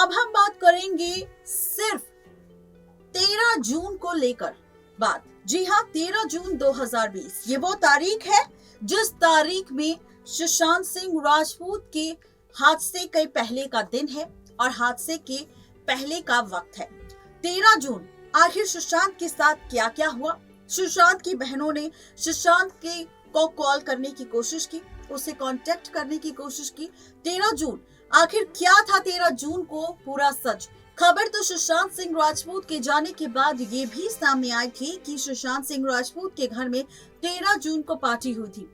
अब हम बात करेंगे सिर्फ 13 जून को लेकर बात। जी हाँ, 13 जून 2020 ये वो तारीख है जिस तारीख में सुशांत सिंह राजपूत के हादसे के पहले का दिन है और हादसे के पहले का वक्त है। 13 जून, आखिर सुशांत के साथ क्या क्या हुआ? सुशांत की बहनों ने सुशांत के को कॉल करने की कोशिश की, उसे कांटेक्ट करने की कोशिश की। 13 जून, आखिर क्या था 13 जून को पूरा सच? खबर तो सुशांत सिंह राजपूत के जाने के बाद ये भी सामने आई थी कि सुशांत सिंह राजपूत के घर में 13 जून को पार्टी हुई थी।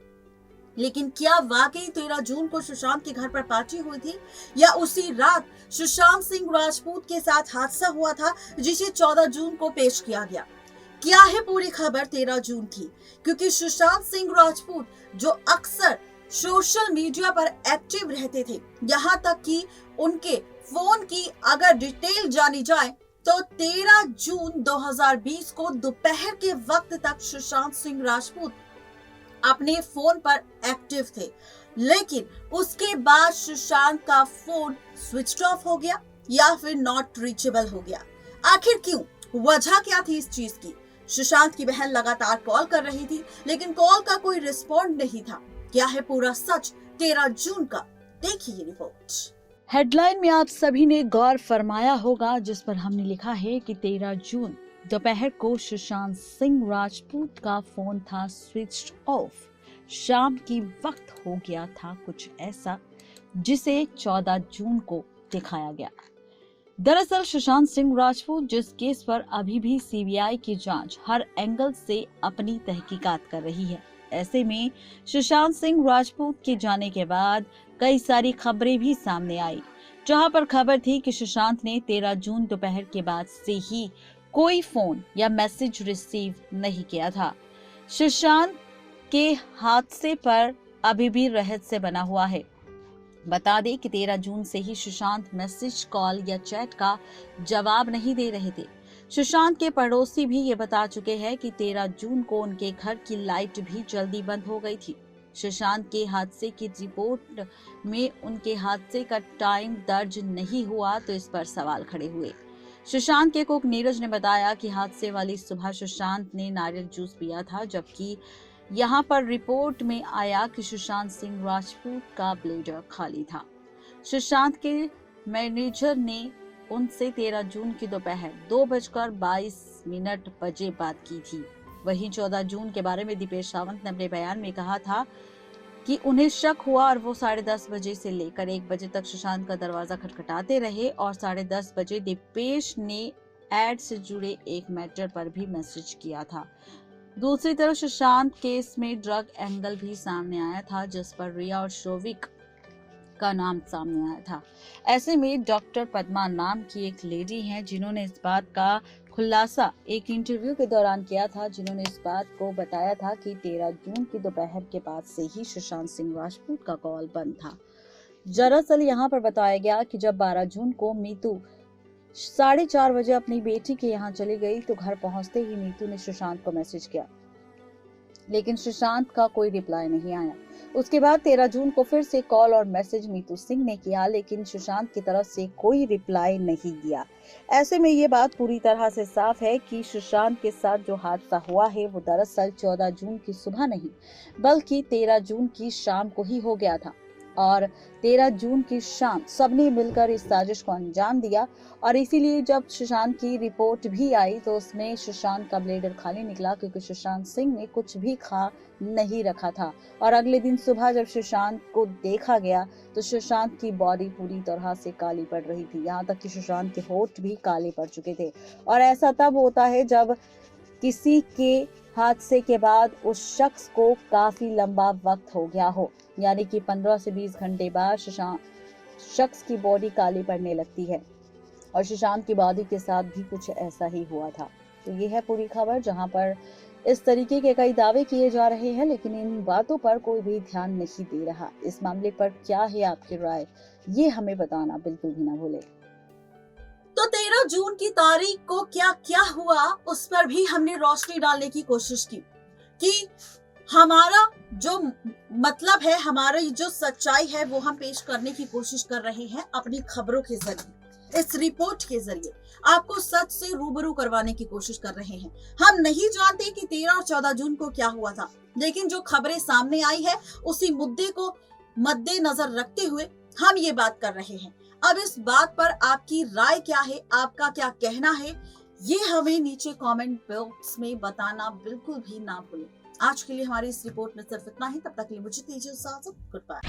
लेकिन क्या वाकई 13 जून को सुशांत के घर पर पार्टी हुई थी या उसी रात सुशांत सिंह राजपूत के साथ हादसा हुआ था जिसे 14 जून को पेश किया गया? क्या है पूरी खबर 13 जून की? क्योंकि सुशांत सिंह राजपूत जो अक्सर सोशल मीडिया पर एक्टिव रहते थे, यहाँ तक कि उनके फोन की अगर डिटेल जानी जाए तो 13 जून 2020 को दोपहर के वक्त तक सुशांत सिंह राजपूत अपने फोन पर एक्टिव थे, लेकिन उसके बाद सुशांत का फोन स्विच ऑफ हो गया या फिर नॉट रीचेबल हो गया। आखिर क्यों? वजह क्या थी इस चीज की? सुशांत की बहन लगातार कॉल कर रही थी लेकिन कॉल का कोई रिस्पॉन्ड नहीं था। क्या है पूरा सच 13 जून का? देखिए ये रिपोर्ट। हेडलाइन में आप सभी ने गौर फरमाया होगा जिस पर हमने लिखा है कि 13 जून दोपहर को सुशांत सिंह राजपूत का फोन था स्विच ऑफ। शाम की वक्त हो गया था कुछ ऐसा जिसे 14 जून को दिखाया गया। दरअसल सुशांत सिंह राजपूत जिस केस पर अभी भी सीबीआई की जांच हर एंगल से अपनी तहकीकात कर रही है, ऐसे में सुशांत सिंह राजपूत के जाने के बाद कई सारी खबरें भी सामने आई, जहां पर खबर थी कि सुशांत ने 13 जून दोपहर के बाद से ही कोई फोन या मैसेज रिसीव नहीं किया था। सुशांत के हादसे पर अभी भी रहस्य बना हुआ है। बता दें कि 13 जून से ही सुशांत मैसेज, कॉल या चैट का जवाब नहीं दे रहे थे। सुशांत के पड़ोसी भी ये बता चुके हैं कि 13 जून को उनके घर की लाइट भी जल्दी बंद हो गई थी। सुशांत के हादसे की रिपोर्ट में उनके हादसे का टाइम दर्ज नहीं हुआ तो इस पर सवाल खड़े हुए। सुशांत के कुक नीरज ने बताया कि हादसे वाली सुबह सुशांत ने नारियल जूस पिया था, जबकि यहाँ पर रिपोर्ट में आया कि सुशांत सिंह राजपूत का ब्लेडर खाली था। सुशांत के मैनेजर ने उनसे 13 जून की दोपहर 2:22 बजे बात की थी। वहीं 14 जून के बारे में दीपेश सावंत ने अपने बयान में कहा था कि उन्हें शक हुआ और वो 10:30 बजे से लेकर 1 बजे तक सुशांत का दरवाजा खटखटाते रहे और 10:30 बजे दीपेश ने एड से जुड़े एक मैटर पर भी मैसेज किया था। दूसरी तरफ सुशांत केस में ड्रग एंगल भी सामने आया था, जिस पर रिया और शोविक का नाम सामने आया था। ऐसे में डॉक्टर पद्मा नाम की एक लेडी हैं जिन्होंने इस बात का खुलासा एक इंटरव्यू के दौरान किया था, जिन्होंने इस बात को बताया था कि 13 जून की दोपहर के बाद से ही सुशांत सिंह राजपूत का कॉल बंद था। दरअसल यहाँ पर बताया गया कि जब 12 जून को मीतू 4:30 बजे अपनी बेटी के यहाँ चली गई तो घर पहुंचते ही मीतू ने सुशांत को मैसेज किया, लेकिन सुशांत का कोई रिप्लाई नहीं आया। उसके बाद 13 जून को फिर से कॉल और मैसेज मीतू सिंह ने किया, लेकिन सुशांत की तरफ से कोई रिप्लाई नहीं दिया। ऐसे में ये बात पूरी तरह से साफ है कि सुशांत के साथ जो हादसा हुआ है वो दरअसल 14 जून की सुबह नहीं बल्कि 13 जून की शाम को ही हो गया था और 13 जून की शाम सबने मिलकर इस साजिश को अंजाम दिया और इसीलिए जब सुशांत की रिपोर्ट भी आई तो उसमें सुशांत का ब्लेडर खाली निकला, क्योंकि सुशांत सिंह ने कुछ भी खा नहीं रखा था। और अगले दिन सुबह जब सुशांत को देखा गया तो सुशांत की बॉडी पूरी तरह से काली पड़ रही थी, यहाँ तक कि सुशांत के होंठ भी काले पड़ चुके थे। और ऐसा तब होता है जब किसी के हादसे के बाद उस शख्स को काफी लंबा वक्त हो गया हो, यानी कि 15 से 20 घंटे बाद शख्स की बॉडी काली पड़ने लगती है और सुशांत की बॉडी के साथ भी कुछ ऐसा ही हुआ था। तो ये है पूरी खबर, जहां पर इस तरीके के कई दावे किए जा रहे हैं, लेकिन इन बातों पर कोई भी ध्यान नहीं दे रहा। इस मामले पर क्या है आपकी राय, ये हमें बताना बिल्कुल भी ना भूले। तो 13 जून की तारीख को क्या क्या हुआ उस पर भी हमने रोशनी डालने की कोशिश की कि हमारा जो मतलब है, हमारी जो सच्चाई है वो हम पेश करने की कोशिश कर रहे हैं अपनी खबरों के जरिए। इस रिपोर्ट के जरिए आपको सच से रूबरू करवाने की कोशिश कर रहे हैं। हम नहीं जानते कि 13 और 14 जून को क्या हुआ था, लेकिन जो खबरें सामने आई है उसी मुद्दे को मद्देनजर रखते हुए हम ये बात कर रहे हैं। अब इस बात पर आपकी राय क्या है, आपका क्या कहना है, ये हमें नीचे कमेंट बॉक्स में बताना बिल्कुल भी ना भूलें। आज के लिए हमारी इस रिपोर्ट में सिर्फ इतना ही। तब तक के लिए मुझे दीजिए इजाजत। Good bye.